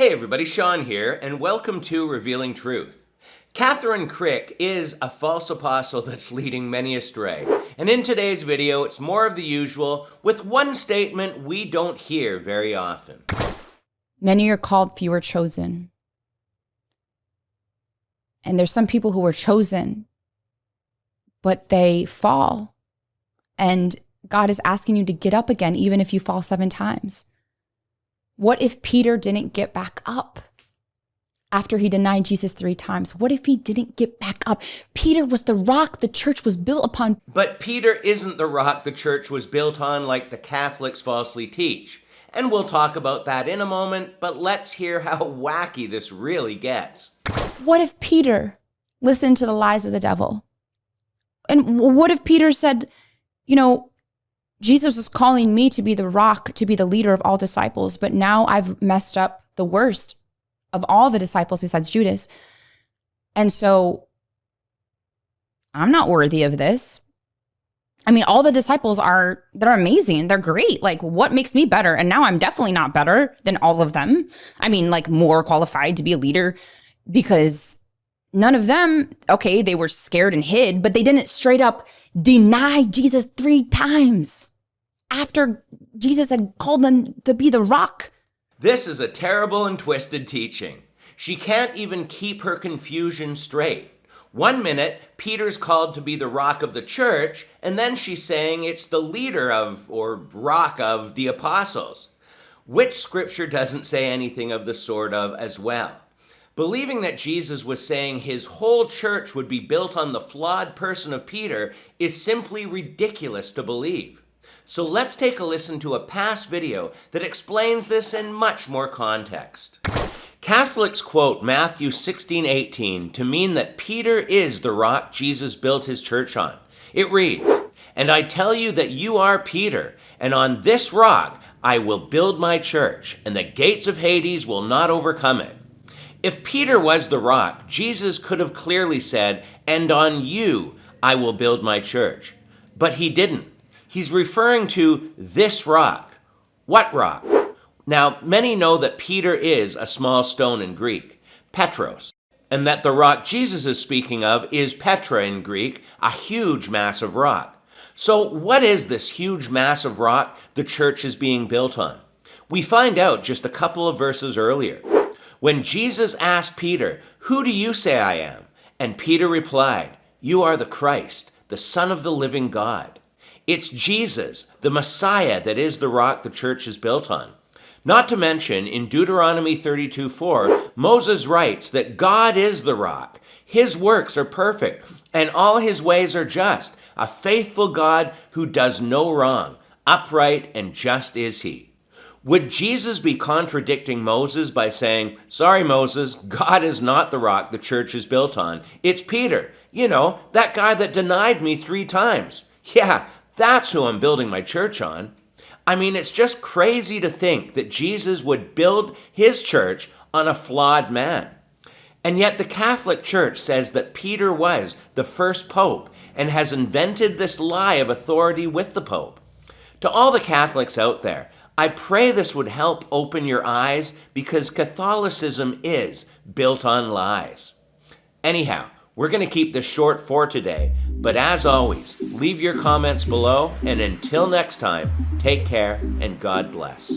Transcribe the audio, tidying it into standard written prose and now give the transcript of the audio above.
Hey everybody, Sean here, and welcome to Revealing Truth. Kathryn Krick is a false apostle that's leading many astray. And in today's video, it's more of the usual, with one statement we don't hear very often. Many are called, few are chosen. And there's some people who were chosen, but they fall. And God is asking you to get up again, even if you fall 7 times. What if Peter didn't get back up after he denied Jesus 3 times? What if he didn't get back up? Peter was the rock the church was built upon. But Peter isn't the rock the church was built on like the Catholics falsely teach. And we'll talk about that in a moment, but let's hear how wacky this really gets. What if Peter listened to the lies of the devil? And what if Peter said, Jesus is calling me to be the rock, to be the leader of all disciples, but now I've messed up the worst of all the disciples besides Judas. And so I'm not worthy of this. I mean, all the disciples they're amazing. They're great. Like, what makes me better? And now I'm definitely not better than all of them. I mean, like, more qualified to be a leader because none of them, okay, they were scared and hid, but they didn't straight up deny Jesus 3 times after Jesus had called them to be the rock. This is a terrible and twisted teaching. She can't even keep her confusion straight. One minute, Peter's called to be the rock of the church, and then she's saying it's the leader of, or rock of, the apostles. Which scripture doesn't say anything of the sort of as well? Believing that Jesus was saying his whole church would be built on the flawed person of Peter is simply ridiculous to believe. So let's take a listen to a past video that explains this in much more context. Catholics quote Matthew 16:18 to mean that Peter is the rock Jesus built his church on. It reads, "And I tell you that you are Peter, and on this rock I will build my church, and the gates of Hades will not overcome it." If Peter was the rock, Jesus could have clearly said, "And on you I will build my church." But he didn't. He's referring to this rock. What rock? Now, many know that Peter is a small stone in Greek, Petros, and that the rock Jesus is speaking of is Petra in Greek, a huge massive rock. So what is this huge massive rock the church is being built on? We find out just a couple of verses earlier. When Jesus asked Peter, "Who do you say I am?" And Peter replied, "You are the Christ, the Son of the living God." It's Jesus, the Messiah, that is the rock the church is built on. Not to mention, in Deuteronomy 32:4, Moses writes that God is the rock. His works are perfect, and all his ways are just. A faithful God who does no wrong. Upright and just is he. Would Jesus be contradicting Moses by saying, "Sorry, Moses, God is not the rock the church is built on. It's Peter. That guy that denied me 3 times. Yeah, that's who I'm building my church on." I mean, it's just crazy to think that Jesus would build his church on a flawed man. And yet the Catholic Church says that Peter was the first pope and has invented this lie of authority with the pope. To all the Catholics out there, I pray this would help open your eyes because Catholicism is built on lies. Anyhow, we're going to keep this short for today, but as always, leave your comments below, and until next time, take care and God bless.